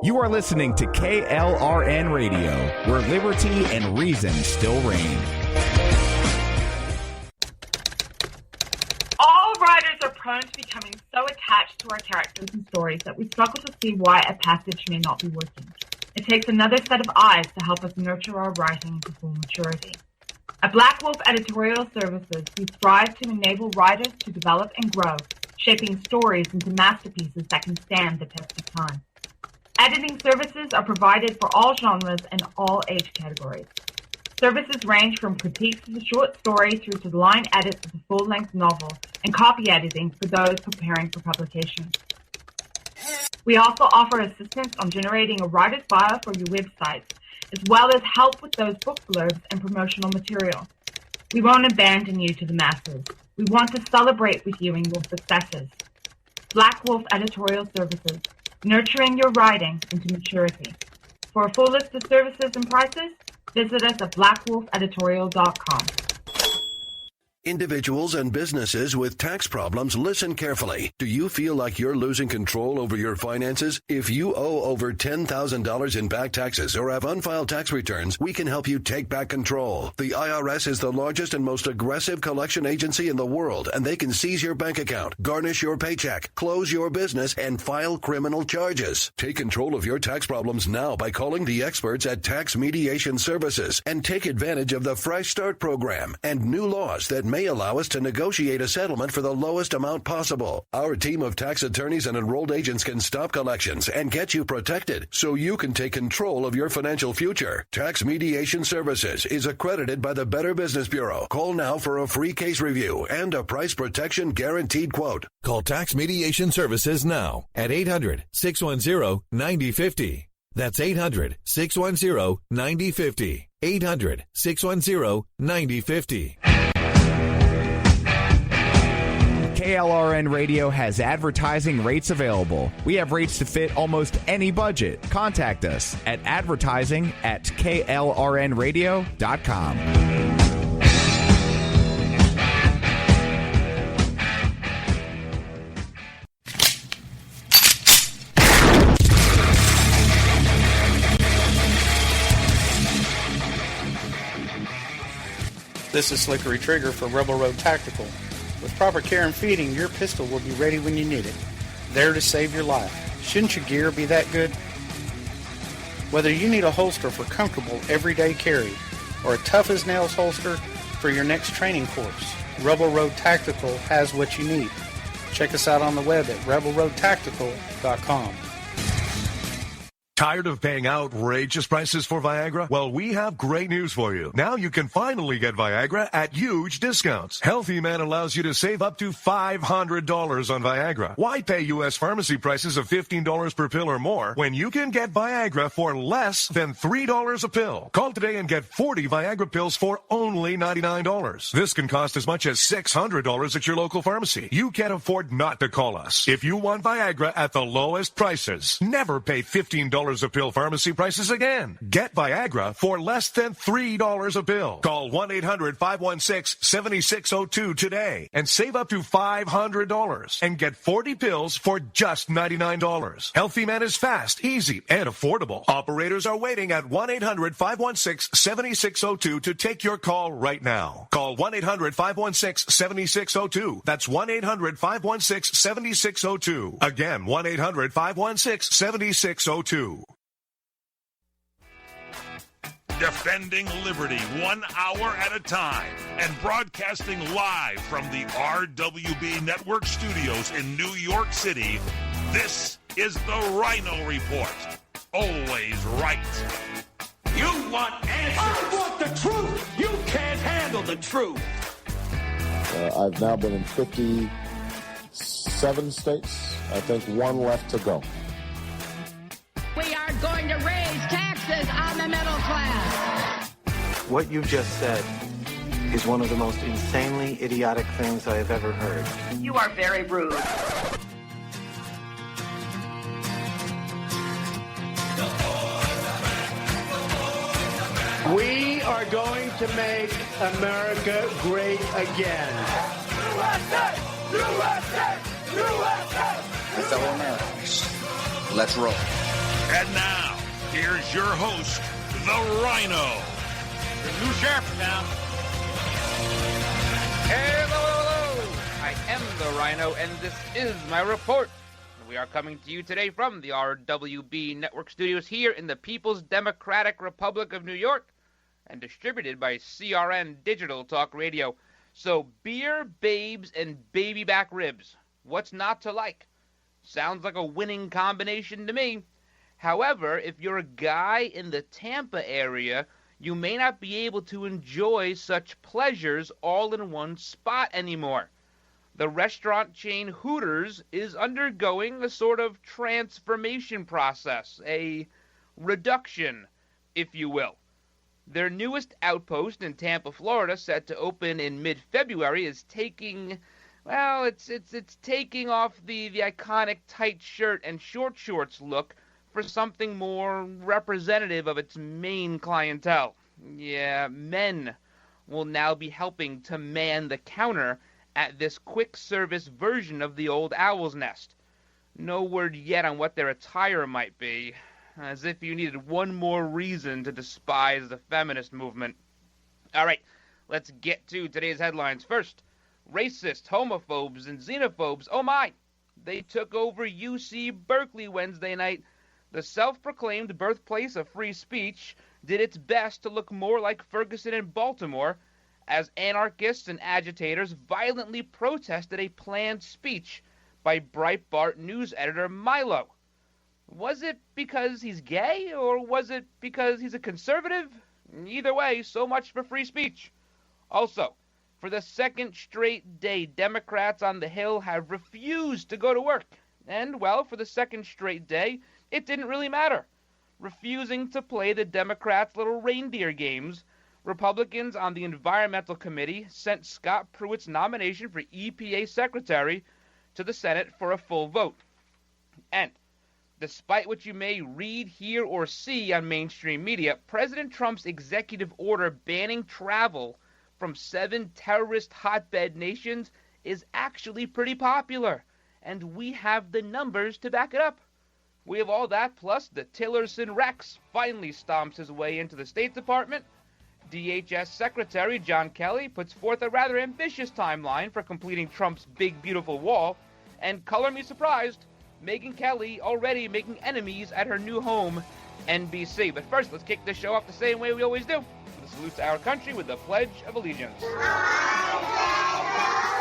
You are listening to KLRN Radio, where liberty and reason still reign. All writers are prone to becoming so attached to our characters and stories that we struggle to see why a passage may not be working. It takes another set of eyes to help us nurture our writing to full maturity. At Black Wolf Editorial Services, we strive to enable writers to develop and grow, shaping stories into masterpieces that can stand the test of time. Editing services are provided for all genres and all age categories. Services range from critiques of a short story through to the line edits of a full-length novel and copy editing for those preparing for publication. We also offer assistance on generating a writer's bio for your websites, as well as help with those book blurbs and promotional material. We won't abandon you to the masses. We want to celebrate with you in your successes. Black Wolf Editorial Services, nurturing your writing into maturity. For a full list of services and prices, visit us at blackwolfeditorial.com. Individuals and businesses with tax problems, listen carefully. Do you feel like you're losing control over your finances? If you owe over $10,000 in back taxes or have unfiled tax returns, we can help you take back control. The IRS is the largest and most aggressive collection agency in the world, and they can seize your bank account, garnish your paycheck, close your business, and file criminal charges. Take control of your tax problems now by calling the experts at Tax Mediation Services and take advantage of the Fresh Start program and new laws that may allow us to negotiate a settlement for the lowest amount possible. Our team of tax attorneys and enrolled agents can stop collections and get you protected so you can take control of your financial future. Tax Mediation Services is accredited by the Better Business Bureau. Call now for a free case review and a price protection guaranteed quote. Call Tax Mediation Services now at 800-610-9050. That's 800-610-9050. 800-610-9050. KLRN Radio has advertising rates available. We have rates to fit almost any budget. Contact us at advertising@klrnradio.com. This is Slickery Trigger for Rebel Road Tactical. With proper care and feeding, your pistol will be ready when you need it, there to save your life. Shouldn't your gear be that good? Whether you need a holster for comfortable everyday carry or a tough-as-nails holster for your next training course, Rebel Road Tactical has what you need. Check us out on the web at rebelroadtactical.com. Tired of paying outrageous prices for Viagra? Well, we have great news for you. Now you can finally get Viagra at huge discounts. Healthy Man allows you to save up to $500 on Viagra. Why pay U.S. pharmacy prices of $15 per pill or more when you can get Viagra for less than $3 a pill? Call today and get 40 Viagra pills for only $99. This can cost as much as $600 at your local pharmacy. You can't afford not to call us. If you want Viagra at the lowest prices, never pay $15 a pill pharmacy prices again. Get Viagra for less than $3 a pill. Call 1-800-516-7602 today and save up to $500 and get 40 pills for just $99. Healthy Man is fast, easy, and affordable. Operators are waiting at 1-800-516-7602 to take your call right now. Call 1-800-516-7602. That's 1-800-516-7602. Again, 1-800-516-7602. Defending liberty 1 hour at a time and broadcasting live from the RWB Network studios in New York City, this is the Ryno Report. Always right. You want answers. I want the truth. You can't handle the truth. I've now been in 57 states. I think one left to go. We are going to raise taxes on the middle class. What you just said is one of the most insanely idiotic things I have ever heard. You are very rude. We are going to make America great again. USA! USA! USA! My fellow Americans, let's roll. And now, here's your host, the Ryno. The new sheriff now. Hello. I am the Ryno, and this is my report. We are coming to you today from the RWB Network Studios here in the People's Democratic Republic of New York, and distributed by CRN Digital Talk Radio. So, beer, babes, and baby back ribs. What's not to like? Sounds like a winning combination to me. However, if you're a guy in the Tampa area, you may not be able to enjoy such pleasures all in one spot anymore. The restaurant chain Hooters is undergoing a sort of transformation process, a reduction, if you will. Their newest outpost in Tampa, Florida, set to open in mid-February, is taking, well, it's taking off the iconic tight shirt and short shorts look for something more representative of its main clientele. Yeah, men will now be helping to man the counter at this quick-service version of the old Owl's Nest. No word yet on what their attire might be, as if you needed one more reason to despise the feminist movement. All right, let's get to today's headlines. First, racists, homophobes, and xenophobes, oh my, they took over UC Berkeley Wednesday night. The self-proclaimed birthplace of free speech did its best to look more like Ferguson and Baltimore as anarchists and agitators violently protested a planned speech by Breitbart news editor Milo. Was it because he's gay, or was it because he's a conservative? Either way, so much for free speech. Also, for the second straight day, Democrats on the Hill have refused to go to work. And, well, for the second straight day, it didn't really matter. Refusing to play the Democrats' little reindeer games, Republicans on the Environmental Committee sent Scott Pruitt's nomination for EPA Secretary to the Senate for a full vote. And, despite what you may read, hear, or see on mainstream media, President Trump's executive order banning travel from 7 terrorist hotbed nations is actually pretty popular, and we have the numbers to back it up. We have all that, plus the Tillerson Rex finally stomps his way into the State Department. DHS Secretary John Kelly puts forth a rather ambitious timeline for completing Trump's big, beautiful wall. And color me surprised, Megyn Kelly already making enemies at her new home, NBC. But first, let's kick this show off the same way we always do. With a salute to our country with the Pledge of Allegiance. I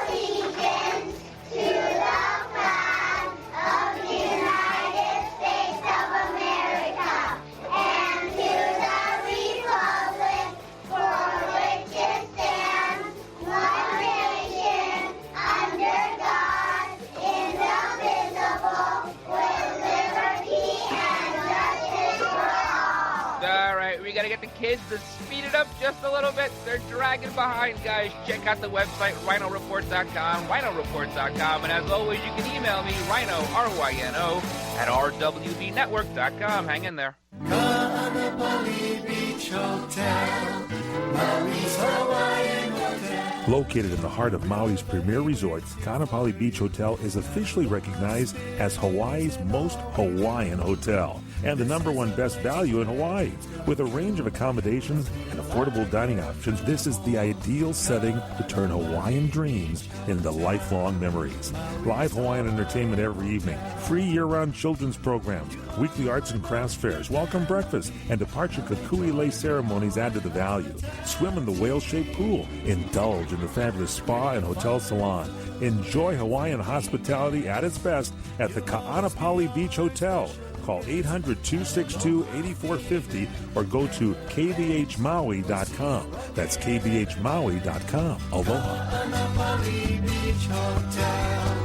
pledge allegiance to the flag of the United States of America and to the republic for which it stands, one nation, under God, indivisible, with liberty and justice for all. All right, we got to get the kids to speed it up just a little bit. They're dragging behind, guys. Check out the website, RynoReport.com, RynoReport.com. And as always, you can email me, Ryno, R-Y-N-O, at RWBNetwork.com. Hang in there. Kaanapali Beach Hotel, Maui's Hawaiian Hotel. Located in the heart of Maui's premier resort, Kaanapali Beach Hotel is officially recognized as Hawaii's most Hawaiian hotel and the #1 best value in Hawaii. With a range of accommodations and affordable dining options, this is the ideal setting to turn Hawaiian dreams into lifelong memories. Live Hawaiian entertainment every evening, free year-round children's programs, weekly arts and crafts fairs, welcome breakfast, and departure kukui lei ceremonies add to the value. Swim in the whale-shaped pool. Indulge in the fabulous spa and hotel salon. Enjoy Hawaiian hospitality at its best at the Kaanapali Beach Hotel. Call 800-262-8450 or go to kbhmaui.com. That's kbhmaui.com. Aloha. Kaanapali Beach Hotel,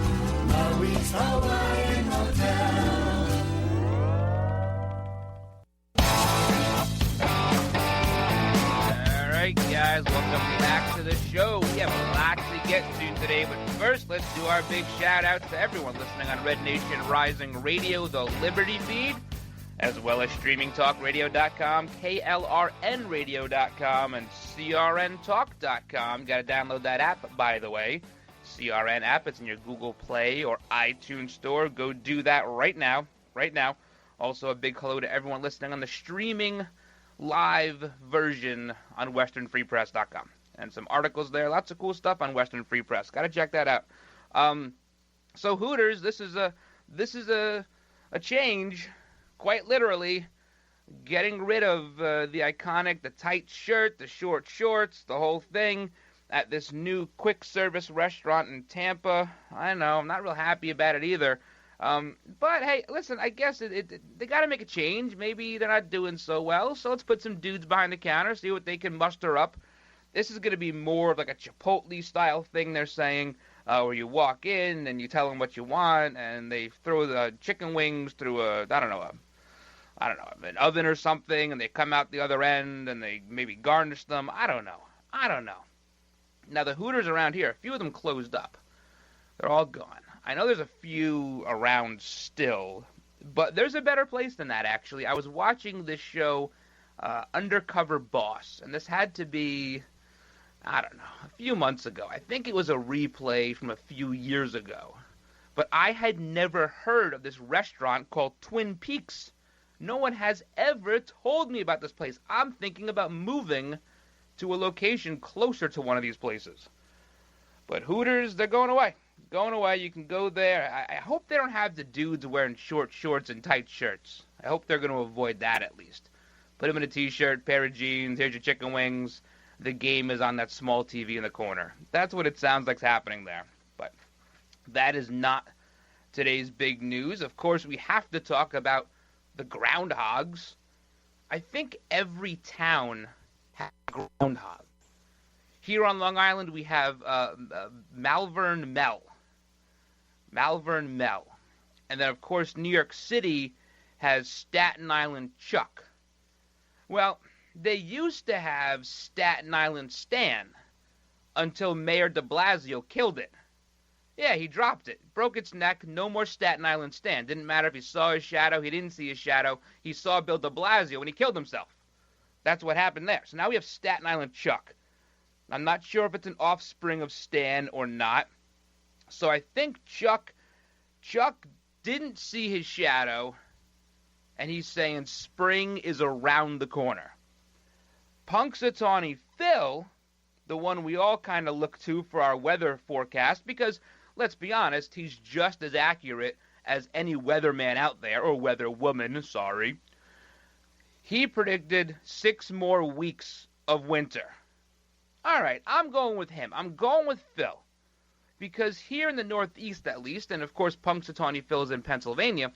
Maui's Hawaiian Hotel. All right, guys, welcome back to the show. We have a lot to get to today, but first, let's do our big shout-out to everyone listening on Red Nation Rising Radio, the Liberty feed, as well as StreamingTalkRadio.com, KLRNRadio.com, and CRNTalk.com. Got to download that app, by the way. CRN app. It's in your Google Play or iTunes store. Go do that right now. Also, a big hello to everyone listening on the streaming live version on westernfreepress.com. And some articles there, lots of cool stuff on Western Free Press. Got to check that out. So Hooters, this is a change, quite literally, getting rid of the iconic, the tight shirt, the short shorts, the whole thing at this new quick service restaurant in Tampa. I know, I'm not real happy about it either. But hey, listen, I guess they got to make a change. Maybe they're not doing so well, so let's put some dudes behind the counter, see what they can muster up. This is going to be more of like a Chipotle-style thing, they're saying, where you walk in and you tell them what you want, and they throw the chicken wings through an oven or something, and they come out the other end, and they maybe garnish them. I don't know. Now, the Hooters around here, a few of them closed up. They're all gone. I know there's a few around still, but there's a better place than that, actually. I was watching this show, Undercover Boss, and this had to be, I don't know, a few months ago. I think it was a replay from a few years ago. But I had never heard of this restaurant called Twin Peaks. No one has ever told me about this place. I'm thinking about moving to a location closer to one of these places. But Hooters, they're going away. You can go there. I hope they don't have the dudes wearing short shorts and tight shirts. I hope they're going to avoid that at least. Put them in a t-shirt, pair of jeans, here's your chicken wings. The game is on that small TV in the corner. That's what it sounds like's happening there. But that is not today's big news. Of course, we have to talk about the groundhogs. I think every town has a groundhog. Here on Long Island, we have Malvern Mel. And then, of course, New York City has Staten Island Chuck. Well, they used to have Staten Island Stan until Mayor de Blasio killed it. Yeah, he dropped it. Broke its neck. No more Staten Island Stan. Didn't matter if he saw his shadow. He didn't see his shadow. He saw Bill de Blasio and he killed himself. That's what happened there. So now we have Staten Island Chuck. I'm not sure if it's an offspring of Stan or not. So I think Chuck didn't see his shadow, and he's saying spring is around the corner. Punxsutawney Phil, the one we all kind of look to for our weather forecast, because, let's be honest, he's just as accurate as any weatherman out there, or weatherwoman, sorry. He predicted 6 more weeks of winter. All right, I'm going with him. I'm going with Phil. Because here in the Northeast, at least, and of course Punxsutawney Phil is in Pennsylvania,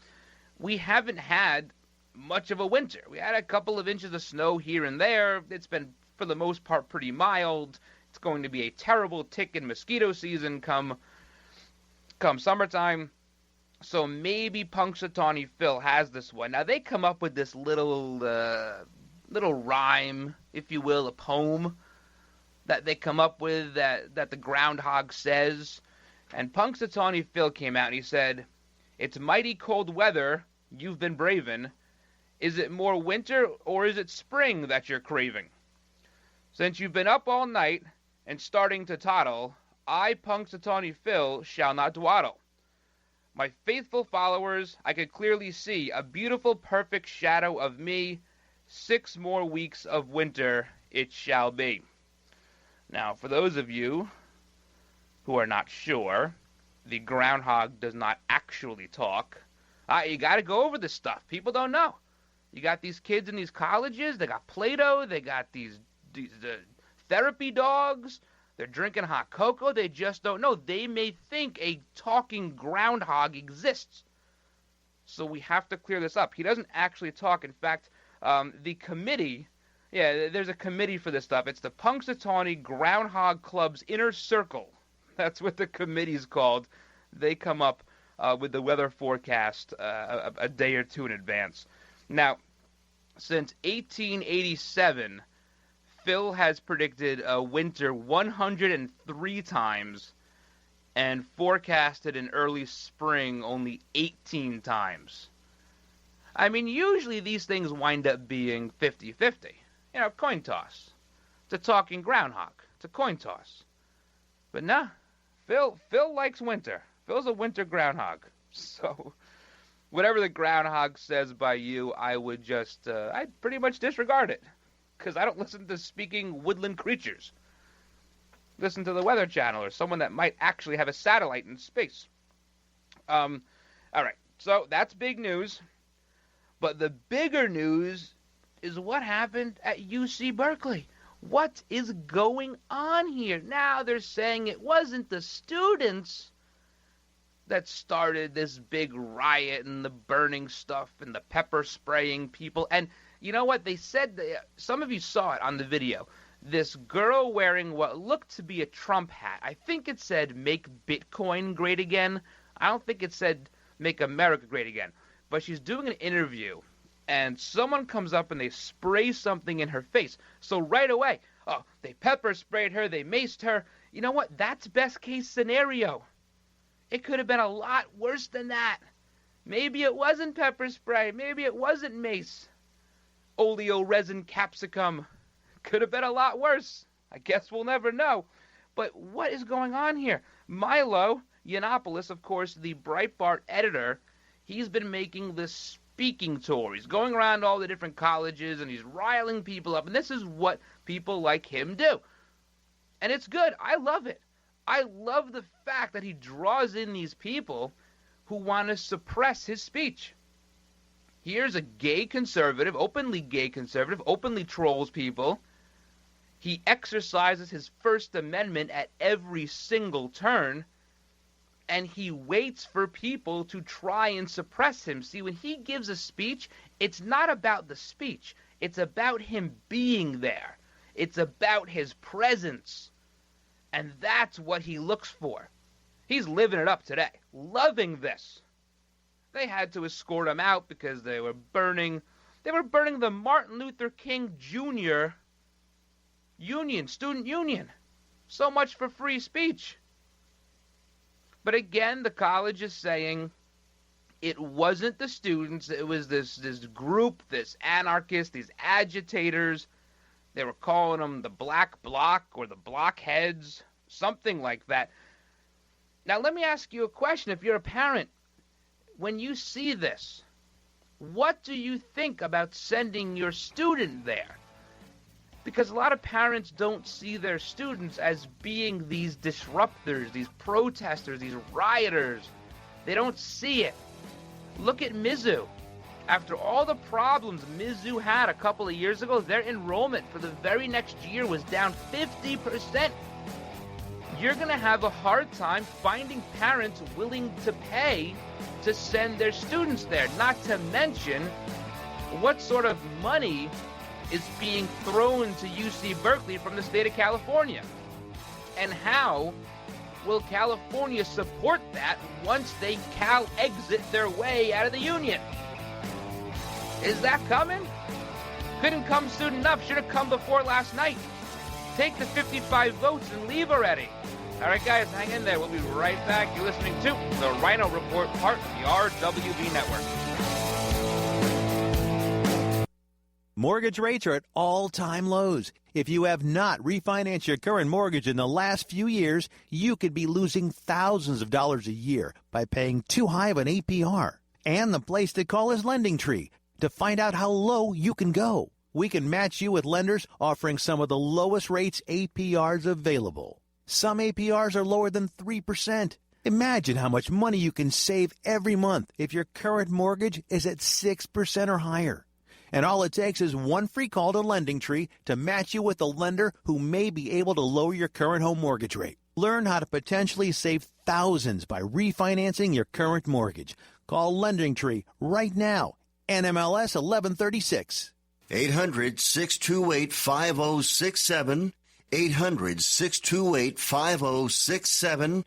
we haven't had much of a winter. We had a couple of inches of snow here and there. It's been, for the most part, pretty mild. It's going to be a terrible tick and mosquito season come summertime. So maybe Punxsutawney Phil has this one. Now, they come up with this little rhyme, if you will, a poem that they come up with that the groundhog says. And Punxsutawney Phil came out and he said, "It's mighty cold weather you've been braving. Is it more winter or is it spring that you're craving? Since you've been up all night and starting to toddle, I, Punxsutawney Phil, shall not dwaddle. My faithful followers, I could clearly see a beautiful, perfect shadow of me. 6 more weeks of winter it shall be." Now, for those of you who are not sure, the groundhog does not actually talk. You got to go over this stuff. People don't know. You got these kids in these colleges. They got Play-Doh. They got these therapy dogs. They're drinking hot cocoa. They just don't know. They may think a talking groundhog exists. So we have to clear this up. He doesn't actually talk. In fact, the committee... Yeah, there's a committee for this stuff. It's the Punxsutawney Groundhog Club's Inner Circle. That's what the committee's called. They come up with the weather forecast a day or two in advance. Now, since 1887, Phil has predicted a winter 103 times and forecasted an early spring only 18 times. I mean, usually these things wind up being 50-50. You know, coin toss. It's a talking groundhog. It's a coin toss. But nah, Phil likes winter. Phil's a winter groundhog. So Whatever the groundhog says by you, I would just, I'd pretty much disregard it. Because I don't listen to speaking woodland creatures. Listen to the Weather Channel or someone that might actually have a satellite in space. All right, so that's big news. But the bigger news is what happened at UC Berkeley. What is going on here? Now they're saying it wasn't the students that started this big riot and the burning stuff and the pepper spraying people. And you know what? They said, some of you saw it on the video, this girl wearing what looked to be a Trump hat. I think it said, "Make Bitcoin Great Again." I don't think it said, "Make America Great Again." But she's doing an interview, and someone comes up and they spray something in her face. So right away, oh, they pepper sprayed her, they maced her. You know what? That's best case scenario. It could have been a lot worse than that. Maybe it wasn't pepper spray. Maybe it wasn't mace. Oleo resin capsicum. Could have been a lot worse. I guess we'll never know. But what is going on here? Milo Yiannopoulos, of course, the Breitbart editor, he's been making this speaking tour. He's going around all the different colleges and he's riling people up. And this is what people like him do. And it's good. I love it. I love the fact that he draws in these people who want to suppress his speech. Here's a gay conservative, openly trolls people. He exercises his First Amendment at every single turn, and he waits for people to try and suppress him. See, when he gives a speech, it's not about the speech. It's about him being there. It's about his presence. And that's what he looks for. He's living it up today, loving this. They had to escort him out because they were burning the Martin Luther King Jr. student union. So much for free speech. But again, the college is saying it wasn't the students, it was this group, this anarchists, these agitators. They were calling them the Black Bloc or the Blockheads, something like that. Now, let me ask you a question. If you're a parent, when you see this, what do you think about sending your student there? Because a lot of parents don't see their students as being these disruptors, these protesters, these rioters. They don't see it. Look at Mizzou. After all the problems Mizzou had a couple of years ago, their enrollment for the very next year was down 50%. You're going to have a hard time finding parents willing to pay to send their students there. Not to mention what sort of money is being thrown to UC Berkeley from the state of California. And how will California support that once they exit their way out of the union? Is that coming? Couldn't come soon enough. Should have come before last night. Take the 55 votes and leave already. All right, guys, hang in there. We'll be right back. You're listening to the Ryno Report, part of the RWB Network. Mortgage rates are at all-time lows. If you have not refinanced your current mortgage in the last few years, you could be losing thousands of dollars a year by paying too high of an APR. And the place to call is LendingTree to find out how low you can go. We can match you with lenders offering some of the lowest rates APRs available. Some APRs are lower than 3%. Imagine how much money you can save every month if your current mortgage is at 6% or higher. And all it takes is one free call to LendingTree to match you with a lender who may be able to lower your current home mortgage rate. Learn how to potentially save thousands by refinancing your current mortgage. Call LendingTree right now. NMLS 1136. 800-628-5067. 800-628-5067.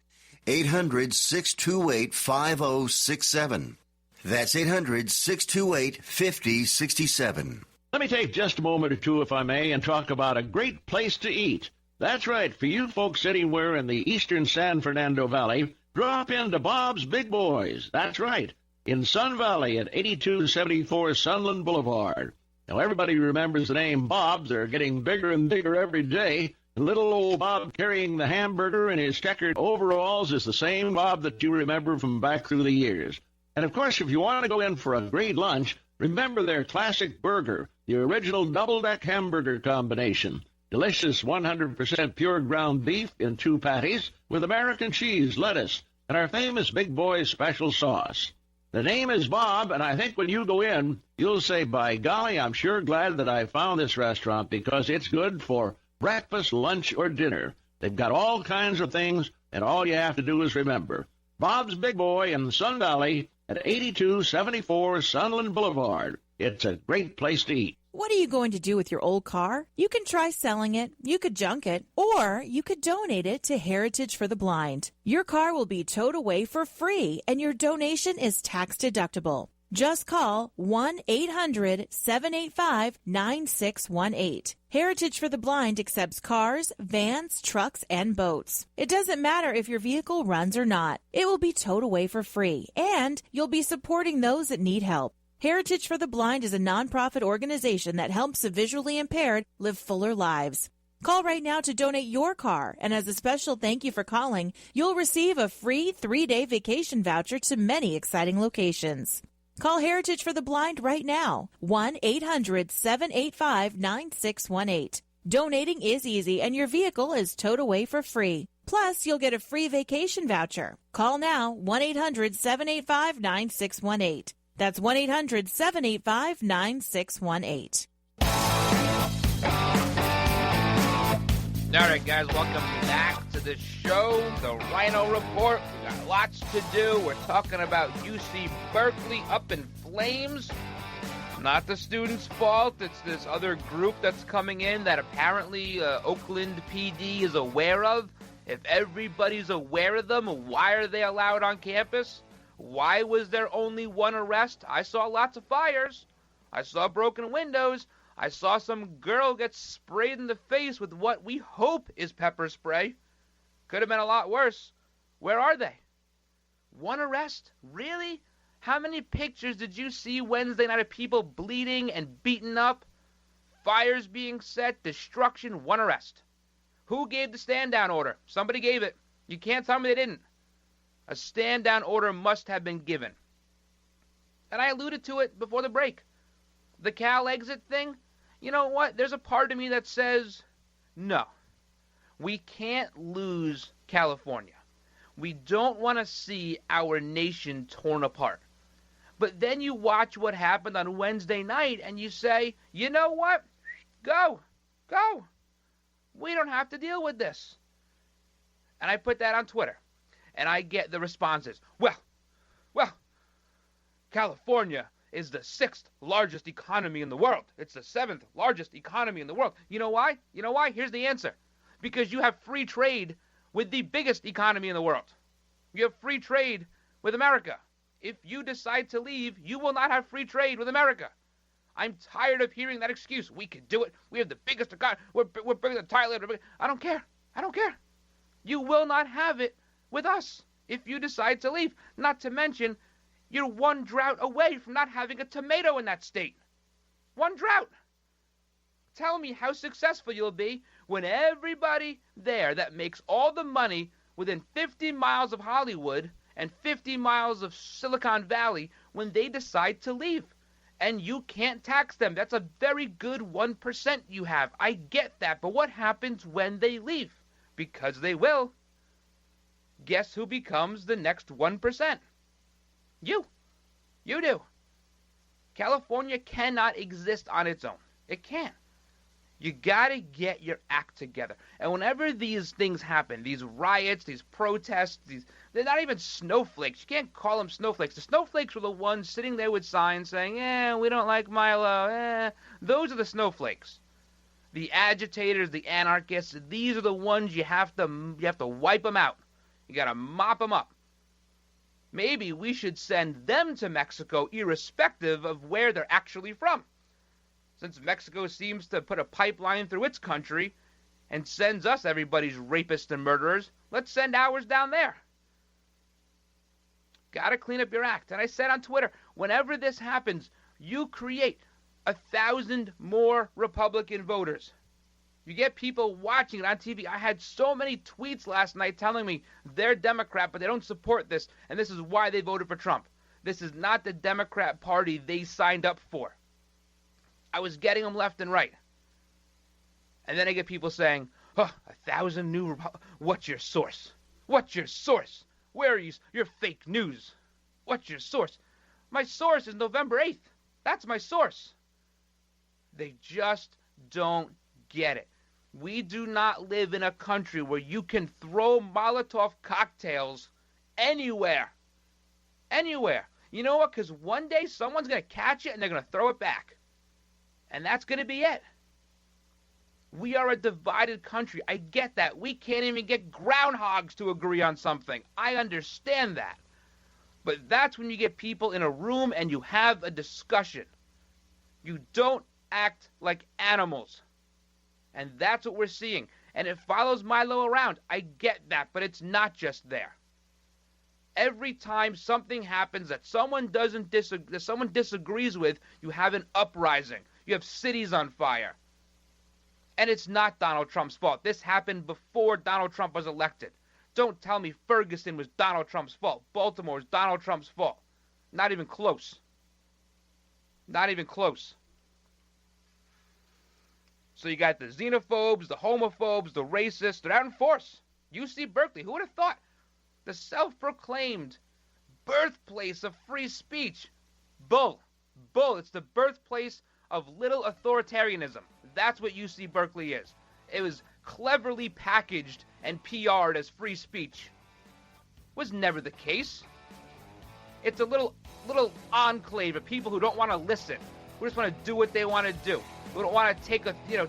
800-628-5067. That's 800-628-5067. Let me take just a moment or two, if I may, and talk about a great place to eat. That's right, for you folks anywhere in the eastern San Fernando Valley, drop into Bob's Big Boys. That's right, in Sun Valley at 8274 Sunland Boulevard. Now, everybody remembers the name Bob's. They're getting bigger and bigger every day. And little old Bob carrying the hamburger in his checkered overalls is the same Bob that you remember from back through the years. And, of course, if you want to go in for a great lunch, remember their classic burger, the original double-deck hamburger combination. Delicious 100% pure ground beef in 2 patties with American cheese, lettuce, and our famous Big Boy special sauce. The name is Bob, and I think when you go in, you'll say, by golly, I'm sure glad that I found this restaurant because it's good for breakfast, lunch, or dinner. They've got all kinds of things, and all you have to do is remember. Bob's Big Boy in Sun Valley at 8274 Sunland Boulevard. It's a great place to eat. What are you going to do with your old car? You can try selling it, you could junk it, or you could donate it to Heritage for the Blind. Your car will be towed away for free, and your donation is tax deductible. Just call 1-800-785-9618. Heritage for the Blind accepts cars, vans, trucks, and boats. It doesn't matter if your vehicle runs or not. It will be towed away for free, and you'll be supporting those that need help. Heritage for the Blind is a nonprofit organization that helps the visually impaired live fuller lives. Call right now to donate your car, and as a special thank you for calling, you'll receive a free 3-day vacation voucher to many exciting locations. Call Heritage for the Blind right now, 1-800-785-9618. Donating is easy, and your vehicle is towed away for free. Plus, you'll get a free vacation voucher. Call now, 1-800-785-9618. That's 1-800-785-9618. All right, guys, welcome back to the show, the Ryno Report. We got lots to do. We're talking about UC Berkeley up in flames. Not the students' fault. It's this other group that's coming in that apparently Oakland PD is aware of. If everybody's aware of them, why are they allowed on campus? Why was there only one arrest? I saw lots of fires. I saw broken windows. I saw some girl get sprayed in the face with what we hope is pepper spray. Could have been a lot worse. Where are they? One arrest? Really? How many pictures did you see Wednesday night of people bleeding and beaten up? Fires being set, destruction, one arrest. Who gave the stand-down order? Somebody gave it. You can't tell me they didn't. A stand-down order must have been given. And I alluded to it before the break. The Cal exit thing, you know what? There's a part of me that says, no, we can't lose California. We don't want to see our nation torn apart. But then you watch what happened on Wednesday night and you say, you know what? Go. We don't have to deal with this. And I put that on Twitter. And I get the responses. Well, California is the 6th largest economy in the world. It's the 7th largest economy in the world. You know why? Here's the answer. Because you have free trade with the biggest economy in the world. You have free trade with America. If you decide to leave, you will not have free trade with America. I'm tired of hearing that excuse. We can do it. We have the biggest economy. We're bigger than Thailand. I don't care. You will not have it with us if you decide to leave. Not to mention, you're one drought away from not having a tomato in that state. One drought. Tell me how successful you'll be when everybody there that makes all the money within 50 miles of Hollywood and 50 miles of Silicon Valley, when they decide to leave. And you can't tax them. That's a very good 1% you have. I get that. But what happens when they leave? Because they will. Guess who becomes the next 1%? You. You do. California cannot exist on its own. It can't. You gotta get your act together. And whenever these things happen, these riots, these protests, they're not even snowflakes. You can't call them snowflakes. The snowflakes were the ones sitting there with signs saying, we don't like Milo. Those are the snowflakes. The agitators, the anarchists, these are the ones you have to wipe them out. You got to mop them up. Maybe we should send them to Mexico irrespective of where they're actually from. Since Mexico seems to put a pipeline through its country and sends us everybody's rapists and murderers, let's send ours down there. Got to clean up your act. And I said on Twitter, whenever this happens, you create 1,000 more Republican voters. You get people watching it on TV. I had so many tweets last night telling me they're Democrat, but they don't support this, and this is why they voted for Trump. This is not the Democrat Party they signed up for. I was getting them left and right. And then I get people saying, 1,000 new... What's your source? What's your source? Where are you? You're fake news. What's your source? My source is November 8th. That's my source. They just don't get it. We do not live in a country where you can throw Molotov cocktails anywhere. Anywhere. You know what? Because one day someone's going to catch it and they're going to throw it back. And that's going to be it. We are a divided country. I get that. We can't even get groundhogs to agree on something. I understand that. But that's when you get people in a room and you have a discussion. You don't act like animals. And that's what we're seeing. And it follows Milo around. I get that, but it's not just there. Every time something happens that someone disagrees with, you have an uprising. You have cities on fire. And it's not Donald Trump's fault. This happened before Donald Trump was elected. Don't tell me Ferguson was Donald Trump's fault. Baltimore was Donald Trump's fault. Not even close. Not even close. So you got the xenophobes, the homophobes, the racists. They're out in force. UC Berkeley, who would have thought? The self-proclaimed birthplace of free speech. Bull. It's the birthplace of little authoritarianism. That's what UC Berkeley is. It was cleverly packaged and PR'd as free speech. Was never the case. It's a little enclave of people who don't want to listen, who just want to do what they want to do, who don't want to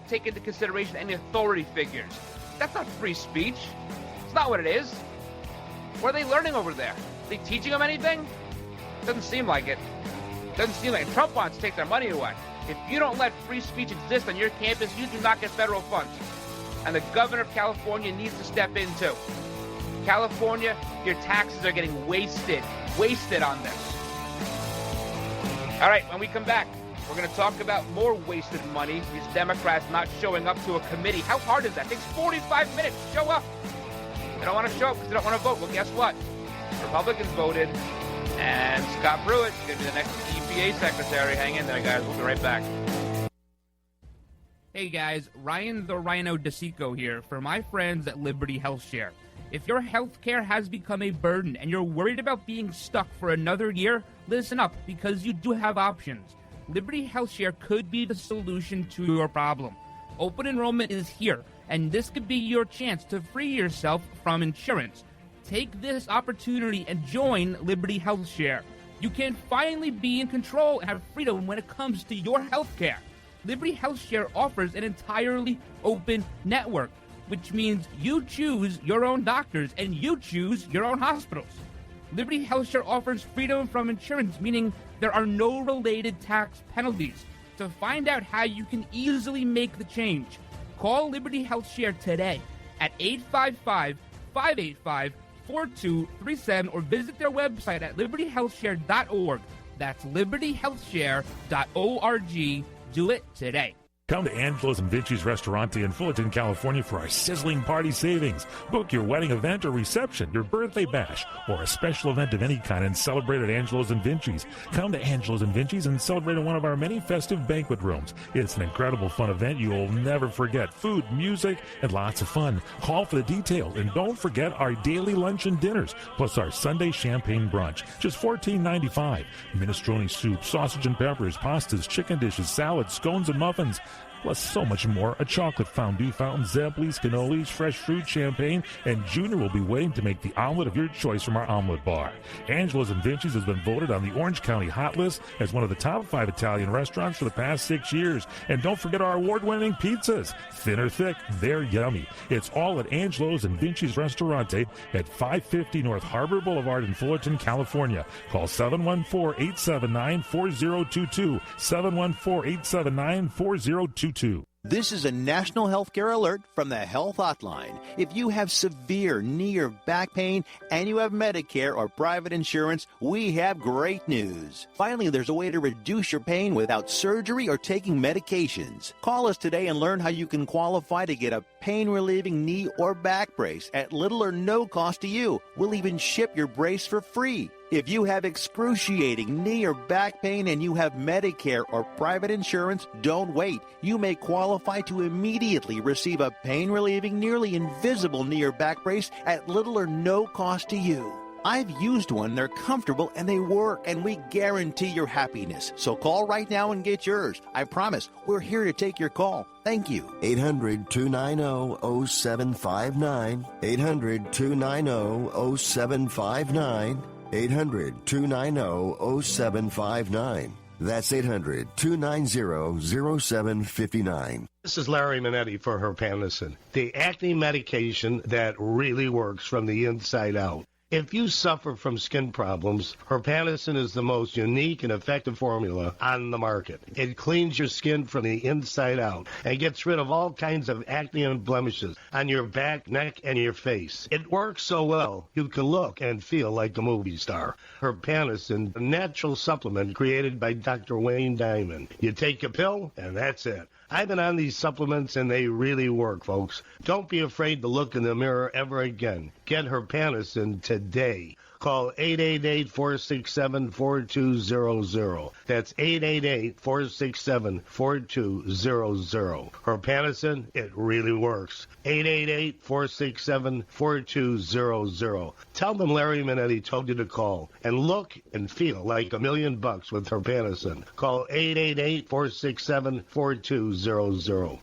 take into consideration any authority figures. That's not free speech. It's not what it is. What are they learning over there? Are they teaching them anything? Doesn't seem like it. Doesn't seem like it. Trump wants to take their money away. If you don't let free speech exist on your campus, you do not get federal funds. And the governor of California needs to step in too. California, your taxes are getting wasted on this. All right, when we come back, we're going to talk about more wasted money. These Democrats not showing up to a committee. How hard is that? It takes 45 minutes to show up. They don't want to show up because they don't want to vote. Well, guess what? Republicans voted, and Scott Pruitt is going to be the next EPA secretary. Hang in there, guys. We'll be right back. Hey, guys. Ryan the Ryno DeSico here for my friends at Liberty Health Share. If your health care has become a burden and you're worried about being stuck for another year, listen up, because you do have options. Liberty Health Share could be the solution to your problem. Open enrollment is here, and this could be your chance to free yourself from insurance. Take this opportunity and join Liberty Health Share. You can finally be in control and have freedom when it comes to your health care. Liberty Health Share offers an entirely open network, which means you choose your own doctors and you choose your own hospitals. Liberty Health Share offers freedom from insurance, meaning there are no related tax penalties. To find out how you can easily make the change, call Liberty Health Share today at 855-585-4237 or visit their website at libertyhealthshare.org. That's libertyhealthshare.org. Do it today. Come to Angelo's and Vinci's Restaurante in Fullerton, California for our sizzling party savings. Book your wedding event or reception, your birthday bash, or a special event of any kind and celebrate at Angelo's and Vinci's. Come to Angelo's and Vinci's and celebrate in one of our many festive banquet rooms. It's an incredible fun event you will never forget. Food, music, and lots of fun. Call for the details, and don't forget our daily lunch and dinners, plus our Sunday champagne brunch. Just $14.95. Minestrone soup, sausage and peppers, pastas, chicken dishes, salads, scones, and muffins. Plus so much more, a chocolate fondue fountain, Zeblis, cannolis, fresh fruit, champagne, and Junior will be waiting to make the omelet of your choice from our omelet bar. Angelo's and Vinci's has been voted on the Orange County Hot List as one of the top 5 Italian restaurants for the past 6 years. And don't forget our award-winning pizzas. Thin or thick, they're yummy. It's all at Angelo's and Vinci's Restaurante at 550 North Harbor Boulevard in Fullerton, California. Call 714-879-4022, 714-879-4022. This is a national healthcare alert from the Health Hotline. If you have severe knee or back pain and you have Medicare or private insurance, we have great news. Finally, there's a way to reduce your pain without surgery or taking medications. Call us today and learn how you can qualify to get a pain-relieving knee or back brace at little or no cost to you. We'll even ship your brace for free. If you have excruciating knee or back pain and you have Medicare or private insurance, don't wait. You may qualify to immediately receive a pain-relieving, nearly invisible knee or back brace at little or no cost to you. I've used one, they're comfortable, and they work, and we guarantee your happiness. So call right now and get yours. I promise, we're here to take your call. Thank you. 800-290-0759. 800-290-0759. 800-290-0759. That's 800-290-0759. This is Larry Minetti for Herpandicin, the acne medication that really works from the inside out. If you suffer from skin problems, Herpandicin is the most unique and effective formula on the market. It cleans your skin from the inside out and gets rid of all kinds of acne and blemishes on your back, neck, and your face. It works so well, you can look and feel like a movie star. Herpandicin, a natural supplement created by Dr. Wayne Diamond. You take a pill, and that's it. I've been on these supplements, and they really work, folks. Don't be afraid to look in the mirror ever again. Get Herpandicin today. Call 888-467-4200. That's 888-467-4200. Herpandicin, it really works. 888-467-4200. Tell them Larry Minetti told you to call and look and feel like $1 million with Herpandicin. Call 888-467-4200.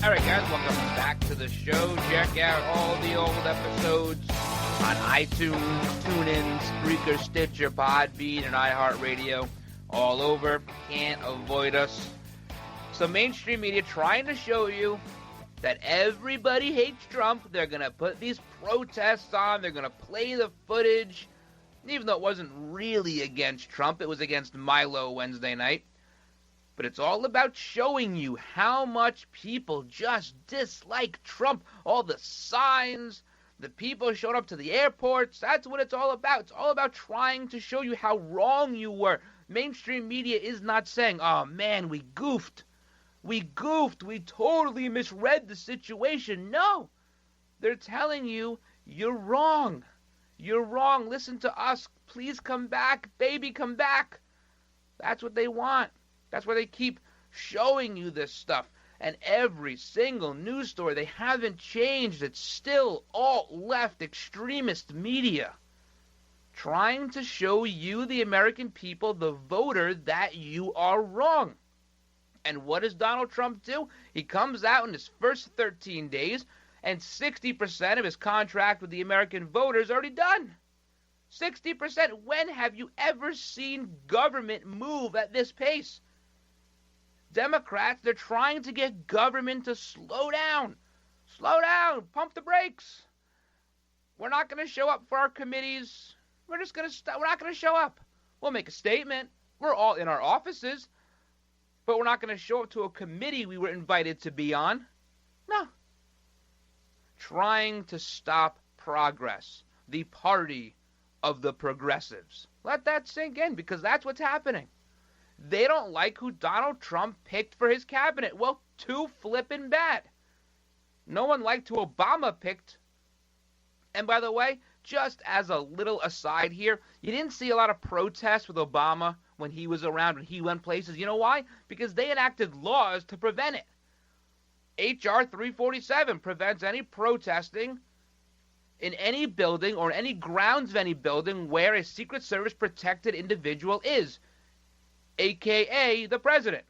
All right, guys, welcome back to the show. Check out all the old episodes on iTunes, TuneIn, Spreaker, Stitcher, Podbean, and iHeartRadio. All over. Can't avoid us. So mainstream media trying to show you that everybody hates Trump. They're going to put these protests on. They're going to play the footage. Even though it wasn't really against Trump, it was against Milo Wednesday night. But it's all about showing you how much people just dislike Trump. All the signs, the people showed up to the airports. That's what it's all about. It's all about trying to show you how wrong you were. Mainstream media is not saying, oh man, we goofed. We totally misread the situation. No. They're telling you, you're wrong. You're wrong. Listen to us. Please come back. Baby, come back. That's what they want. That's why they keep showing you this stuff. And every single news story, they haven't changed. It's still alt-left extremist media trying to show you, the American people, the voter, that you are wrong. And what does Donald Trump do? He comes out in his first 13 days, and 60% of his contract with the American voters is already done. 60%. When have you ever seen government move at this pace? Democrats, they're trying to get government to slow down. Slow down. Pump the brakes. We're not going to show up for our committees. We're not going to show up. We'll make a statement. We're all in our offices. But we're not going to show up to a committee we were invited to be on. No. Trying to stop progress. The party of the progressives. Let that sink in, because that's what's happening. They don't like who Donald Trump picked for his cabinet. Well, too flippin' bad. No one liked who Obama picked. And by the way, just as a little aside here, you didn't see a lot of protests with Obama when he was around, when he went places. You know why? Because they enacted laws to prevent it. H.R. 347 prevents any protesting in any building or any grounds of any building where a Secret Service protected individual is, a.k.a. the president.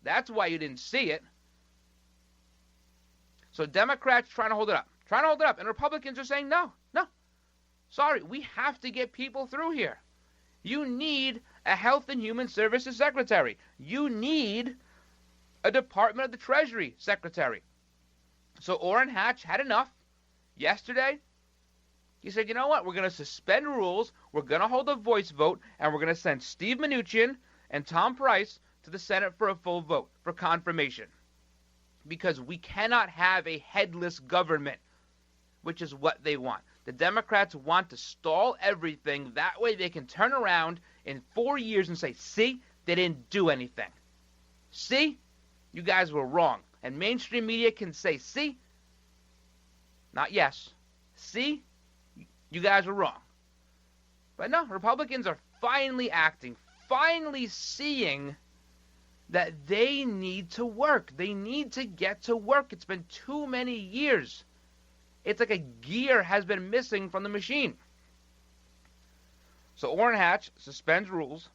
That's why you didn't see it. So Democrats trying to hold it up. And Republicans are saying, no. Sorry, we have to get people through here. You need a Health and Human Services Secretary. You need a Department of the Treasury Secretary. So Orrin Hatch had enough. Yesterday, he said, you know what? We're going to suspend rules. We're going to hold a voice vote. And we're going to send Steve Mnuchin and Tom Price to the Senate for a full vote, for confirmation. Because we cannot have a headless government, which is what they want. The Democrats want to stall everything. That way they can turn around in 4 years and say, see, they didn't do anything. See, you guys were wrong. And mainstream media can say, see, not yes. See, you guys were wrong. But no, Republicans are finally acting, finally seeing that they need to work. They need to get to work. It's been too many years. It's like a gear has been missing from the machine. So Orrin Hatch suspends rules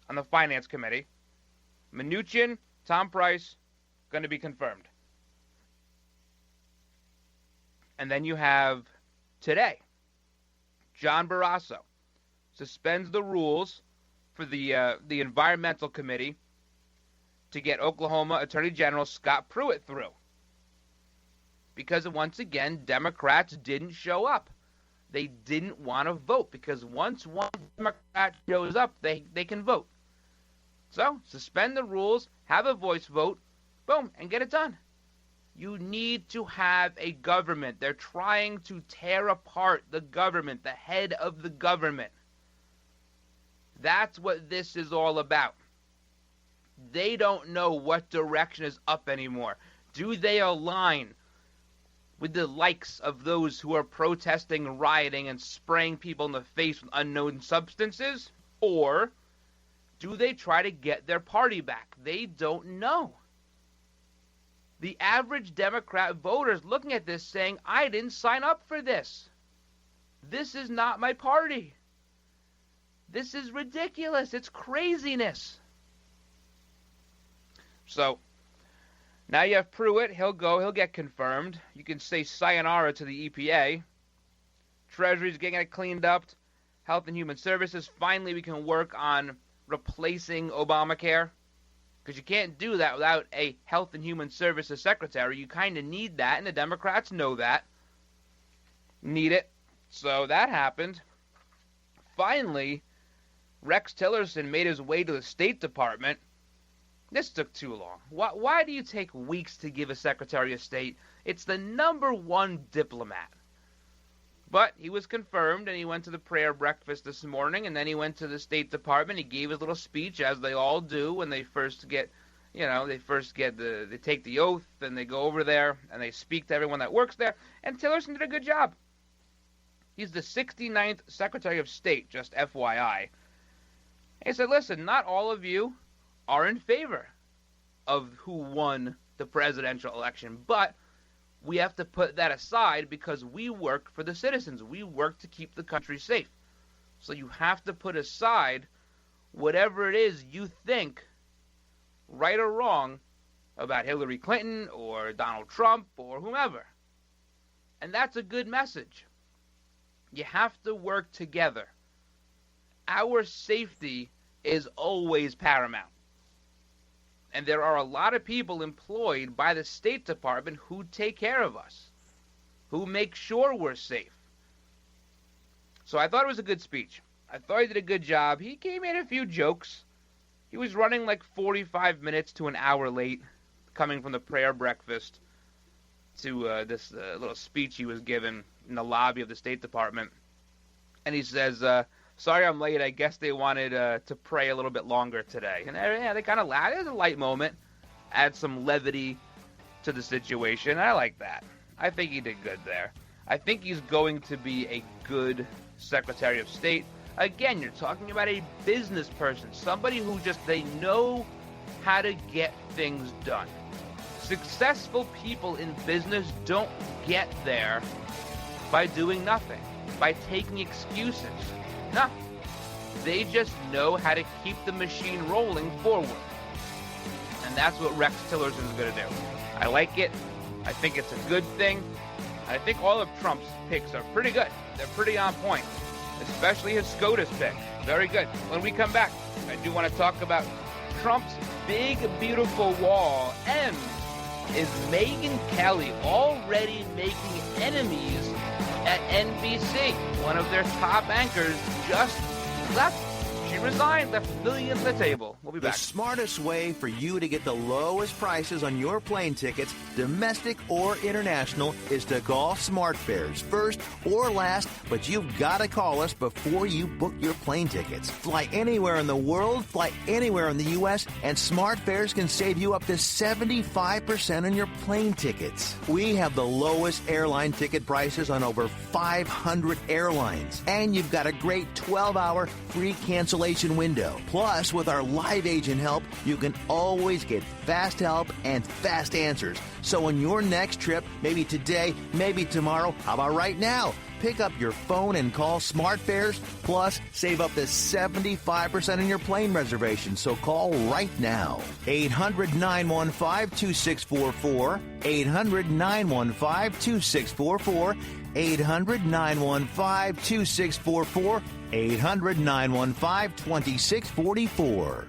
on the Finance Committee. Mnuchin, Tom Price, going to be confirmed. And then you have today, John Barrasso suspends the rules for the Environmental Committee to get Oklahoma Attorney General Scott Pruitt through. Because, once again, Democrats didn't show up. They didn't want to vote, because once one Democrat shows up, they can vote. So, suspend the rules, have a voice vote, boom, and get it done. You need to have a government. They're trying to tear apart the government, the head of the government. That's what this is all about. They don't know what direction is up anymore. Do they align with the likes of those who are protesting, rioting, and spraying people in the face with unknown substances? Or do they try to get their party back? They don't know. The average Democrat voter is looking at this saying, I didn't sign up for this. This is not my party. This is ridiculous. It's craziness. So, now you have Pruitt. He'll get confirmed. You can say sayonara to the EPA. Treasury's getting it cleaned up. Health and Human Services. Finally, we can work on replacing Obamacare. Because you can't do that without a Health and Human Services secretary. You kind of need that, and the Democrats know that. Need it. So that happened. Finally, Rex Tillerson made his way to the State Department. This took too long. Why do you take weeks to give a Secretary of State? It's the #1 diplomat. But he was confirmed, and he went to the prayer breakfast this morning, and then he went to the State Department. He gave his little speech, as they all do when they first get, they take the oath, and they go over there, and they speak to everyone that works there. And Tillerson did a good job. He's the 69th Secretary of State, just FYI. He said, listen, not all of you are in favor of who won the presidential election, but we have to put that aside because we work for the citizens. We work to keep the country safe. So you have to put aside whatever it is you think, right or wrong, about Hillary Clinton or Donald Trump or whomever. And that's a good message. You have to work together. Our safety is always paramount. And there are a lot of people employed by the State Department who take care of us, who make sure we're safe. So I thought it was a good speech. I thought he did a good job. He made a few jokes. He was running like 45 minutes to an hour late, coming from the prayer breakfast to this little speech he was given in the lobby of the State Department. And he says, sorry I'm late. I guess they wanted to pray a little bit longer today. And they kind of laughed. It was a light moment. Add some levity to the situation. I like that. I think he did good there. I think he's going to be a good Secretary of State. Again, you're talking about a business person. Somebody who they know how to get things done. Successful people in business don't get there by doing nothing, by taking excuses. No. They just know how to keep the machine rolling forward. And that's what Rex Tillerson is going to do. I like it. I think it's a good thing. I think all of Trump's picks are pretty good. They're pretty on point. Especially his SCOTUS pick. Very good. When we come back, I do want to talk about Trump's big, beautiful wall. And is Megyn Kelly already making enemies at NBC? One of their top anchors just left. She resigned, left millions on the table. We'll be back. The smartest way for you to get the lowest prices on your plane tickets, domestic or international, is to call SmartFares. First or last, but you've got to call us before you book your plane tickets. Fly anywhere in the world, fly anywhere in the U.S., and SmartFares can save you up to 75% on your plane tickets. We have the lowest airline ticket prices on over 500 airlines, and you've got a great 12-hour free cancellation window. Plus, with our live agent help, you can always get fast help and fast answers. So on your next trip, maybe today, maybe tomorrow, how about right now? Pick up your phone and call SmartFares, plus save up to 75% on your plane reservation. So call right now. 800-915-2644. 800-915-2644. 800-915-2644. 800-915-2644.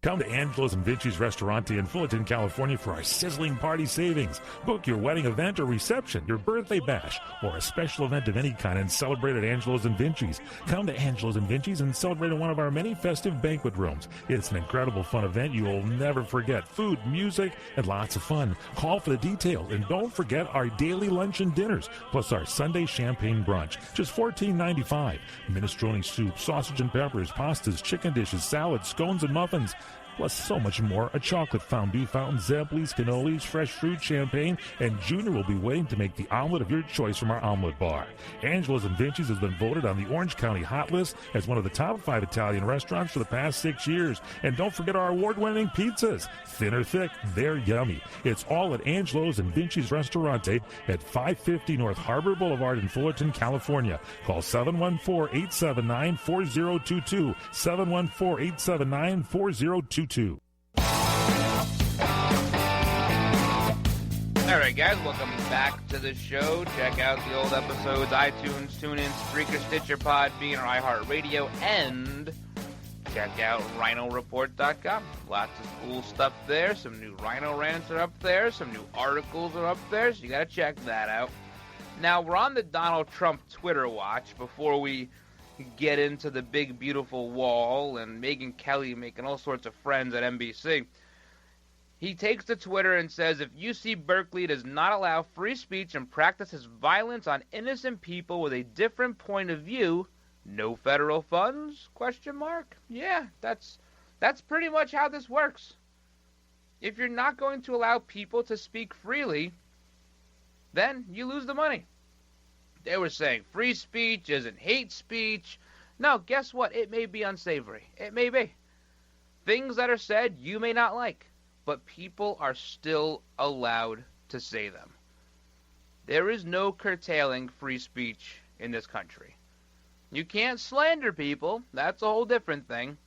Come to Angelo's and Vinci's Restaurante in Fullerton, California for our sizzling party savings. Book your wedding event or reception, your birthday bash, or a special event of any kind and celebrate at Angelo's and Vinci's. Come to Angelo's and Vinci's and celebrate in one of our many festive banquet rooms. It's an incredible fun event you will never forget. Food, music, and lots of fun. Call for the details, and don't forget our daily lunch and dinners, plus our Sunday champagne brunch. Just $14.95. Minestrone soup, sausage and peppers, pastas, chicken dishes, salads, scones, and muffins. Plus so much more, a chocolate fondue fountain, Zeblis, cannolis, fresh fruit, champagne, and Junior will be waiting to make the omelet of your choice from our omelet bar. Angelo's and Vinci's has been voted on the Orange County Hot List as one of the top 5 Italian restaurants for the past 6 years. And don't forget our award-winning pizzas. Thin or thick, they're yummy. It's all at Angelo's and Vinci's Restaurante at 550 North Harbor Boulevard in Fullerton, California. Call 714-879-4022. 714-879-4022. All right, guys, welcome back to the show. Check out the old episodes, iTunes, TuneIn, Spreaker, Stitcher, Podbean, or iHeartRadio, and check out RynoReport.com. Lots of cool stuff there. Some new Ryno rants are up there. Some new articles are up there, so you got to check that out. Now, we're on the Donald Trump Twitter watch before we get into the big, beautiful wall and Megyn Kelly making all sorts of friends at NBC. He takes to Twitter and says, if UC Berkeley does not allow free speech and practices violence on innocent people with a different point of view, no federal funds? ? Yeah, that's pretty much how this works. If you're not going to allow people to speak freely, then you lose the money. They were saying free speech isn't hate speech. No, guess what? It may be unsavory. It may be. Things that are said you may not like, but people are still allowed to say them. There is no curtailing free speech in this country. You can't slander people. That's a whole different thing.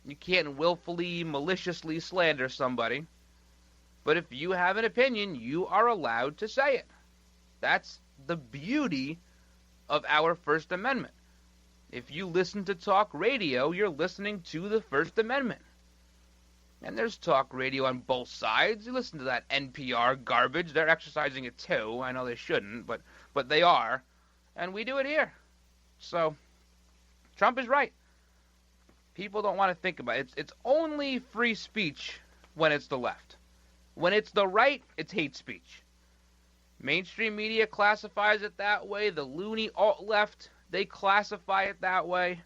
You can't willfully, maliciously slander somebody. But if you have an opinion, you are allowed to say it. That's the beauty of our First Amendment. If you listen to talk radio, you're listening to the First Amendment. And there's talk radio on both sides. You listen to that NPR garbage. They're exercising it too. I know they shouldn't, but they are. And we do it here. So, Trump is right. People don't want to think about it. It's only free speech when it's the left. When it's the right, it's hate speech. Mainstream media classifies it that way. The loony alt-left, they classify it that way.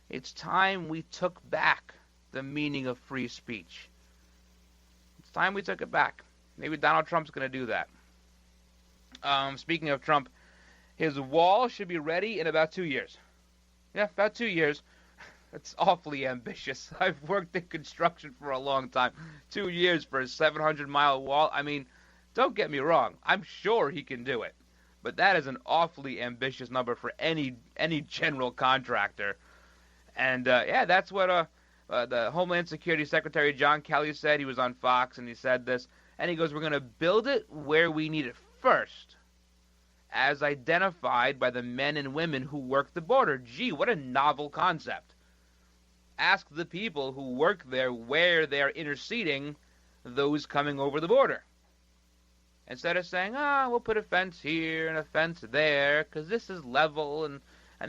It's time we took back the meaning of free speech. It's time we took it back. Maybe Donald Trump's going to do that. Speaking of Trump, his wall should be ready in about 2 years. Yeah, about 2 years. That's awfully ambitious. I've worked in construction for a long time. 2 years for a 700-mile wall. I mean, don't get me wrong. I'm sure he can do it. But that is an awfully ambitious number for any general contractor. And, yeah, that's what the Homeland Security Secretary John Kelly said. He was on Fox, and he said this. And he goes, we're going to build it where we need it first, as identified by the men and women who work the border. Gee, what a novel concept. Ask the people who work there where they're interceding those coming over the border. Instead of saying, we'll put a fence here and a fence there because this is level and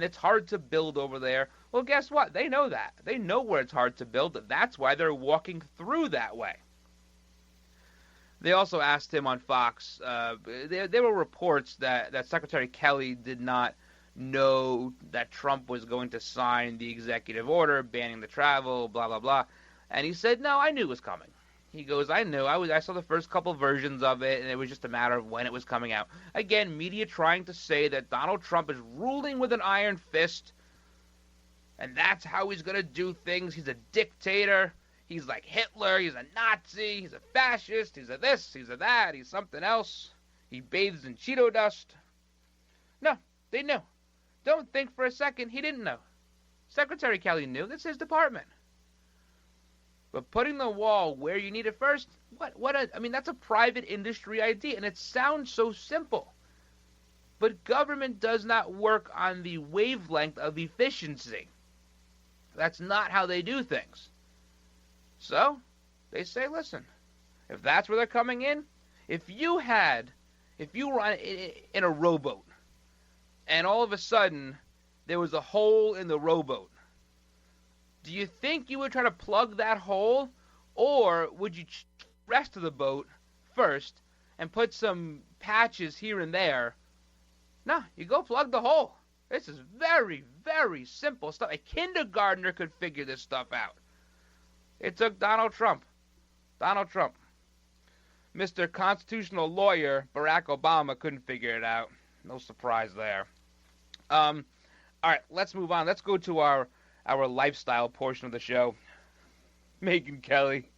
it's hard to build over there. Well, guess what? They know that. They know where it's hard to build. That's why they're walking through that way. They also asked him on Fox, there were reports that Secretary Kelly did not know that Trump was going to sign the executive order banning the travel, blah, blah, blah. And he said, no, I knew it was coming. He goes, I knew. I saw the first couple versions of it, and it was just a matter of when it was coming out. Again, media trying to say that Donald Trump is ruling with an iron fist, and that's how he's going to do things. He's a dictator. He's like Hitler. He's a Nazi. He's a fascist. He's a this. He's a that. He's something else. He bathes in Cheeto dust. No, they knew. Don't think for a second he didn't know. Secretary Kelly knew. That's his department. But putting the wall where you need it first, that's a private industry idea, and it sounds so simple. But government does not work on the wavelength of efficiency. That's not how they do things. So, they say, listen, if that's where they're coming in, if you were in a rowboat, and all of a sudden there was a hole in the rowboat, do you think you would try to plug that hole, or would you check the rest of the boat first and put some patches here and there? No, you go plug the hole. This is very, very simple stuff. A kindergartner could figure this stuff out. It took Donald Trump. Donald Trump. Mr. Constitutional Lawyer Barack Obama couldn't figure it out. No surprise there. All right, let's move on. Let's go to our lifestyle portion of the show. Megyn Kelly.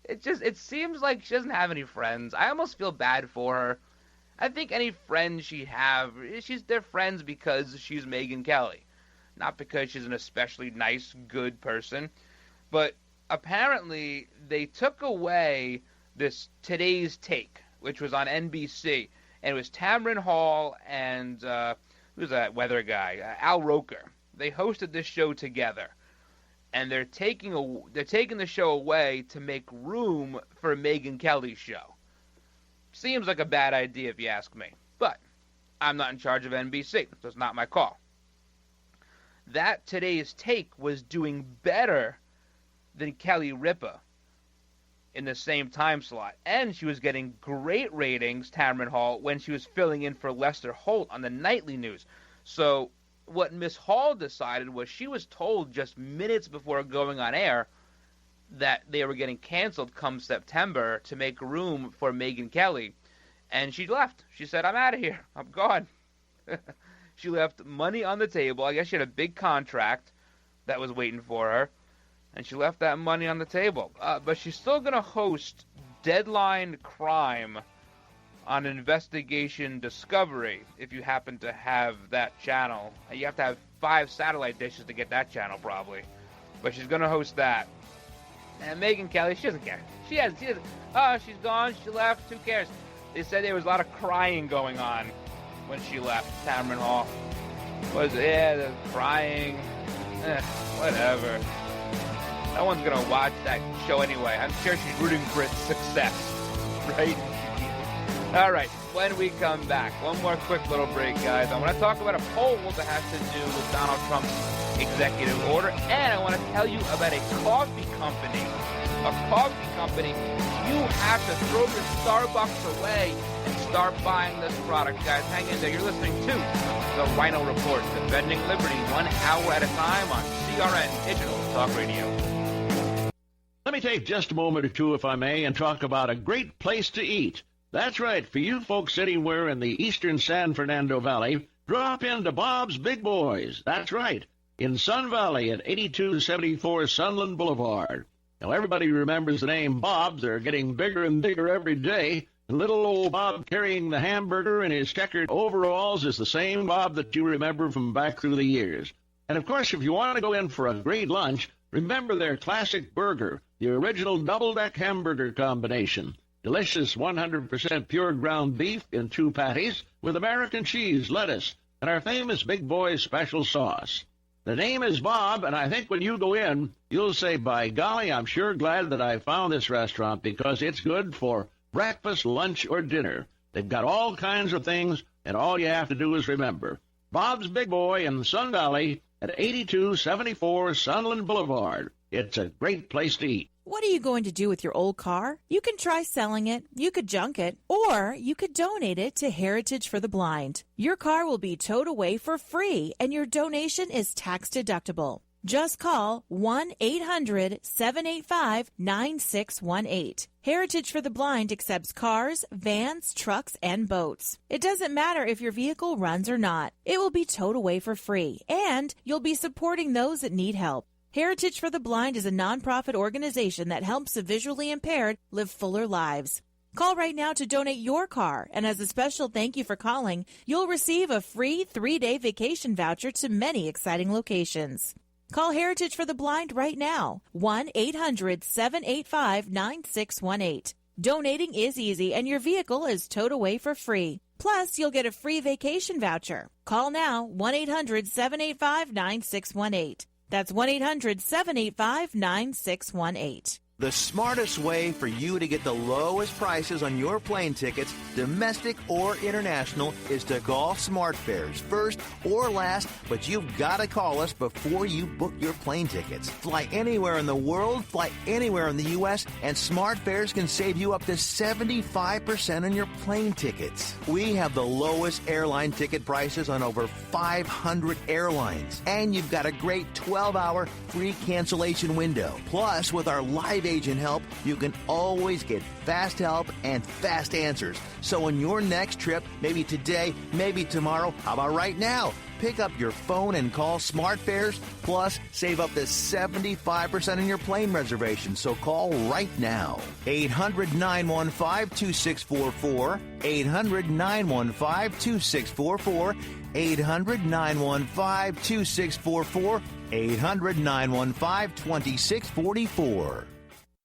It seems like she doesn't have any friends. I almost feel bad for her. I think any friends she have, they're friends because she's Megyn Kelly, not because she's an especially nice, good person. But apparently they took away this Today's Take, which was on NBC, and it was Tamron Hall and who's that weather guy, Al Roker. They hosted this show together, and they're taking the show away to make room for Megyn Kelly's show. Seems like a bad idea if you ask me, but I'm not in charge of NBC, so it's not my call. That Today's Take was doing better than Kelly Ripa in the same time slot, and she was getting great ratings, Tamron Hall, when she was filling in for Lester Holt on the nightly news. So what Miss Hall decided was she was told just minutes before going on air that they were getting canceled come September to make room for Megyn Kelly, and she left. She said, I'm out of here. I'm gone. She left money on the table. I guess she had a big contract that was waiting for her, and she left that money on the table. But she's still going to host Deadline Crime on Investigation Discovery, if you happen to have that channel. You have to have 5 satellite dishes to get that channel, probably. But she's going to host that. And Megyn Kelly, she doesn't care. She doesn't. Oh, she's gone. She left. Who cares? They said there was a lot of crying going on when she left Tamron Hall. The crying. Whatever. No one's going to watch that show anyway. I'm sure she's rooting for its success. Right? All right, when we come back, one more quick little break, guys. I want to talk about a poll that has to do with Donald Trump's executive order, and I want to tell you about a coffee company. A coffee company. You have to throw your Starbucks away and start buying this product, guys. Hang in there. You're listening to the Ryno Report, defending liberty 1 hour at a time on CRN Digital Talk Radio. Let me take just a moment or two, if I may, and talk about a great place to eat. That's right. For you folks anywhere in the eastern San Fernando Valley, drop into Bob's Big Boys. That's right. In Sun Valley at 8274 Sunland Boulevard. Now, everybody remembers the name Bob. They're getting bigger and bigger every day. Little old Bob carrying the hamburger in his checkered overalls is the same Bob that you remember from back through the years. And, of course, if you want to go in for a great lunch, remember their classic burger, the original double-deck hamburger combination. Delicious 100% pure ground beef in 2 patties with American cheese, lettuce, and our famous Big Boy special sauce. The name is Bob, and I think when you go in, you'll say, by golly, I'm sure glad that I found this restaurant because it's good for breakfast, lunch, or dinner. They've got all kinds of things, and all you have to do is remember. Bob's Big Boy in Sun Valley at 8274 Sunland Boulevard. It's a great place to eat. What are you going to do with your old car? You can try selling it, you could junk it, or you could donate it to Heritage for the Blind. Your car will be towed away for free, and your donation is tax deductible. Just call 1-800-785-9618. Heritage for the Blind accepts cars, vans, trucks, and boats. It doesn't matter if your vehicle runs or not. It will be towed away for free, and you'll be supporting those that need help. Heritage for the Blind is a nonprofit organization that helps the visually impaired live fuller lives. Call right now to donate your car, and as a special thank you for calling, you'll receive a free 3-day vacation voucher to many exciting locations. Call Heritage for the Blind right now, 1-800-785-9618. Donating is easy, and your vehicle is towed away for free. Plus, you'll get a free vacation voucher. Call now, 1-800-785-9618. That's 1-800-785-9618. The smartest way for you to get the lowest prices on your plane tickets, domestic or international, is to call SmartFares first or last, but you've got to call us before you book your plane tickets. Fly anywhere in the world, fly anywhere in the U.S., and SmartFares can save you up to 75% on your plane tickets. We have the lowest airline ticket prices on over 500 airlines, and you've got a great 12-hour free cancellation window. Plus, with our live agent help, you can always get fast help and fast answers. So on your next trip, maybe today, maybe tomorrow, how about right now? Pick up your phone and call SmartFares, plus save up to 75% on your plane reservation. So call right now. 800-915-2644, 800-915-2644, 800-915-2644, 800-915-2644.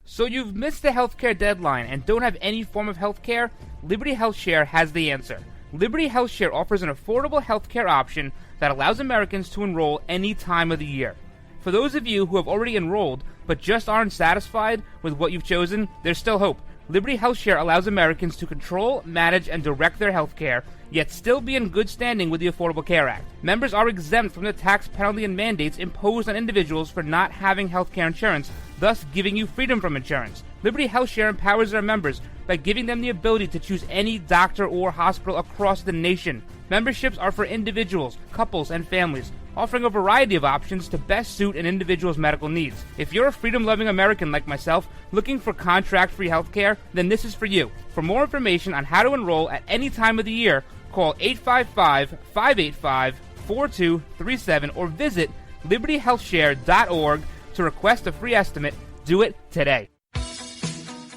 So you've missed the healthcare deadline and don't have any form of healthcare? Liberty HealthShare has the answer. Liberty HealthShare offers an affordable healthcare option that allows Americans to enroll any time of the year. For those of you who have already enrolled but just aren't satisfied with what you've chosen, there's still hope. Liberty HealthShare allows Americans to control, manage, and direct their health care, yet still be in good standing with the Affordable Care Act. Members are exempt from the tax penalty and mandates imposed on individuals for not having health care insurance, thus giving you freedom from insurance. Liberty HealthShare empowers their members by giving them the ability to choose any doctor or hospital across the nation. Memberships are for individuals, couples, and families, offering a variety of options to best suit an individual's medical needs. If you're a freedom-loving American like myself, looking for contract-free health care, then this is for you. For more information on how to enroll at any time of the year, call 855-585-4237 or visit libertyhealthshare.org to request a free estimate. Do it today.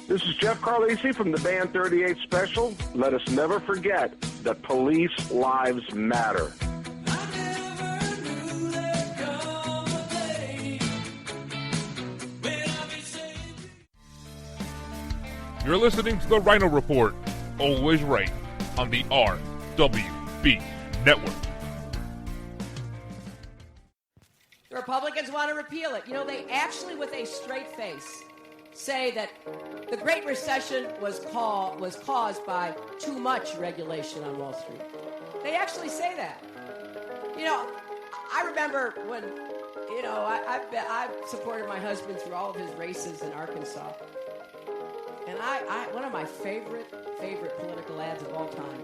This is Jeff Carlisi from the Band 38 Special. Let us never forget that police lives matter. You're listening to the Ryno Report, always right, on the RWB Network. The Republicans want to repeal it. You know, they actually, with a straight face, say that the Great Recession was caused by too much regulation on Wall Street. They actually say that. You know, I remember when, you know, I've supported my husband through all of his races in Arkansas. And I one of my favorite political ads of all time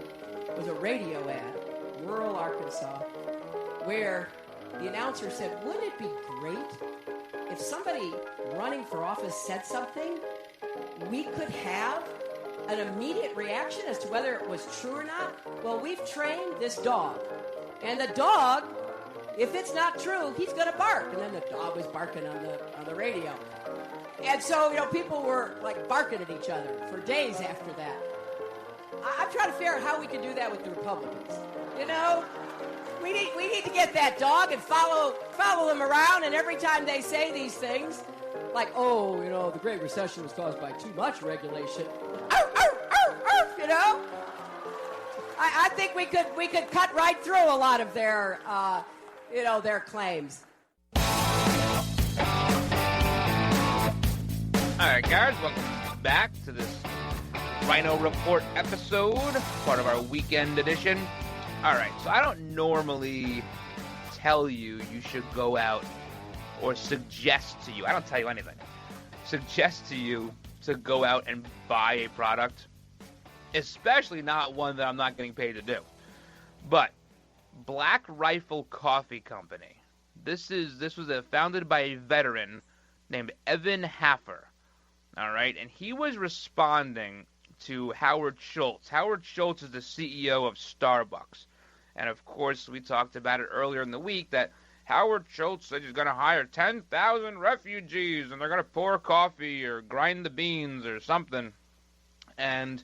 was a radio ad, rural Arkansas, where the announcer said, wouldn't it be great if somebody running for office said something, we could have an immediate reaction as to whether it was true or not? Well, we've trained this dog. And the dog, if it's not true, he's going to bark. And then the dog was barking on the radio. And so, you know, people were like barking at each other for days after that. I'm trying to figure out how we can do that with the Republicans. You know, we need to get that dog and follow them around, and every time they say these things, like, oh, you know, the Great Recession was caused by too much regulation. You know, I think we could cut right through a lot of their their claims. All right, guys, welcome back to this Ryno Report episode, part of our weekend edition. All right, so I don't normally tell you should go out or suggest to you, I don't tell you anything, suggest to you to go out and buy a product, especially not one that I'm not getting paid to do. But Black Rifle Coffee Company, this was founded by a veteran named Evan Haffer, all right? And he was responding to Howard Schultz. Howard Schultz is the CEO of Starbucks. And, of course, we talked about it earlier in the week that Howard Schultz said he's going to hire 10,000 refugees and they're going to pour coffee or grind the beans or something. And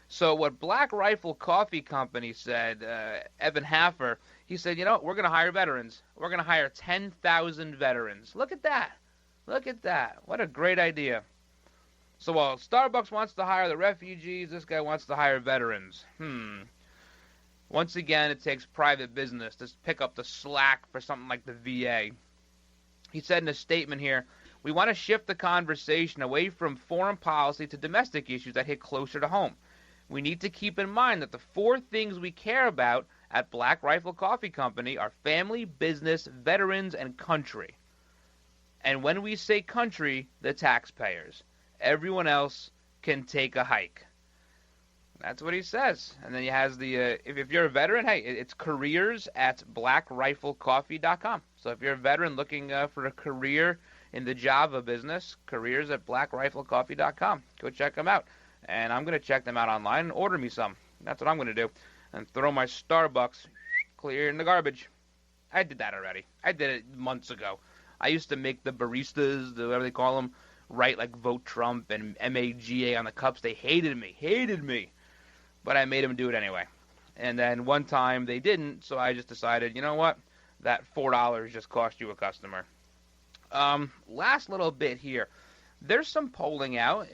so what Black Rifle Coffee Company said, Evan Haffer, he said, we're going to hire veterans. We're going to hire 10,000 veterans. Look at that. Look at that. What a great idea. So while Starbucks wants to hire the refugees, this guy wants to hire veterans. Once again, it takes private business to pick up the slack for something like the VA. He said in a statement here, we want to shift the conversation away from foreign policy to domestic issues that hit closer to home. We need to keep in mind that the 4 things we care about at Black Rifle Coffee Company are family, business, veterans, and country. And when we say country, the taxpayers. Everyone else can take a hike. That's what he says. And then he has the, if you're a veteran, hey, it's careers@blackriflecoffee.com. So if you're a veteran looking for a career in the Java business, careers@blackriflecoffee.com. Go check them out. And I'm going to check them out online and order me some. That's what I'm going to do. And throw my Starbucks clear in the garbage. I did that already. I did it months ago. I used to make the baristas, whatever they call them, write like Vote Trump and MAGA on the cups. They hated me. But I made them do it anyway. And then one time they didn't, so I just decided, you know what? That $4 just cost you a customer. Last little bit here. There's some polling out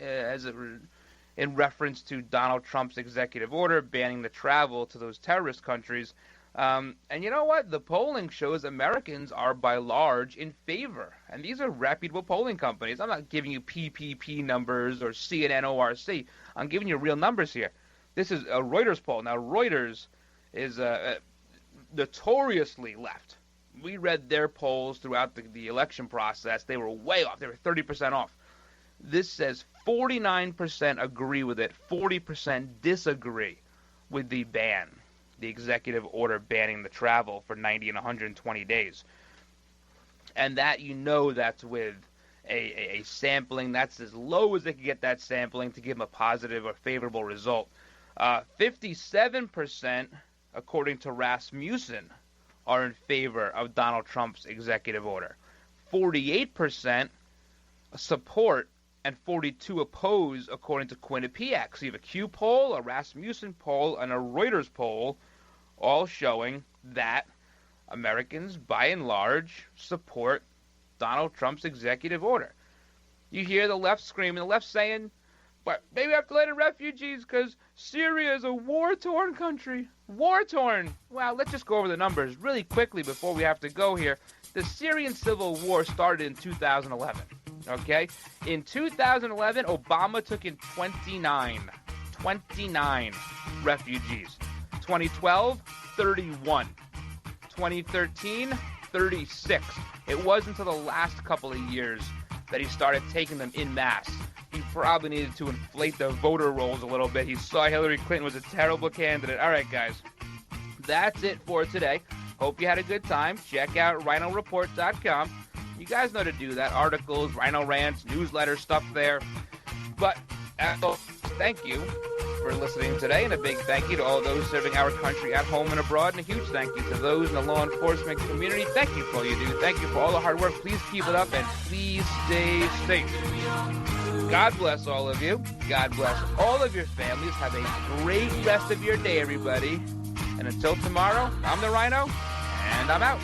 in reference to Donald Trump's executive order banning the travel to those terrorist countries. And you know what? The polling shows Americans are by large in favor. And these are reputable polling companies. I'm not giving you PPP numbers or CNN ORC. I'm giving you real numbers here. This is a Reuters poll. Now, Reuters is notoriously left. We read their polls throughout the election process. They were way off. They were 30% off. This says 49% agree with it, 40% disagree with the ban, the executive order banning the travel for 90 and 120 days. And that, that's with a sampling. That's as low as they can get that sampling to give them a positive or favorable result. 57%, according to Rasmussen, are in favor of Donald Trump's executive order. 48% support and 42 oppose, according to Quinnipiac. So you have a Q poll, a Rasmussen poll, and a Reuters poll, all showing that Americans, by and large, support Donald Trump's executive order. You hear the left screaming, the left saying, but maybe we have to let in refugees because Syria is a war-torn country. War-torn. Well, let's just go over the numbers really quickly before we have to go here. The Syrian civil war started in 2011. Okay? In 2011, Obama took in 29 refugees. 2012, 31. 2013, 36. It wasn't until the last couple of years that he started taking them en masse. He probably needed to inflate the voter rolls a little bit. He saw Hillary Clinton was a terrible candidate. All right, guys. That's it for today. Hope you had a good time. Check out RynoReport.com. You guys know to do that. Articles, Ryno rants, newsletter stuff there. But thank you for listening today, and a big thank you to all those serving our country at home and abroad, and a huge thank you to those in the law enforcement community. Thank you for all you do. Thank you for all the hard work. Please keep it up, and please stay safe. God bless all of you. God bless all of your families. Have a great rest of your day, everybody. And until tomorrow, I'm the Ryno, and I'm out.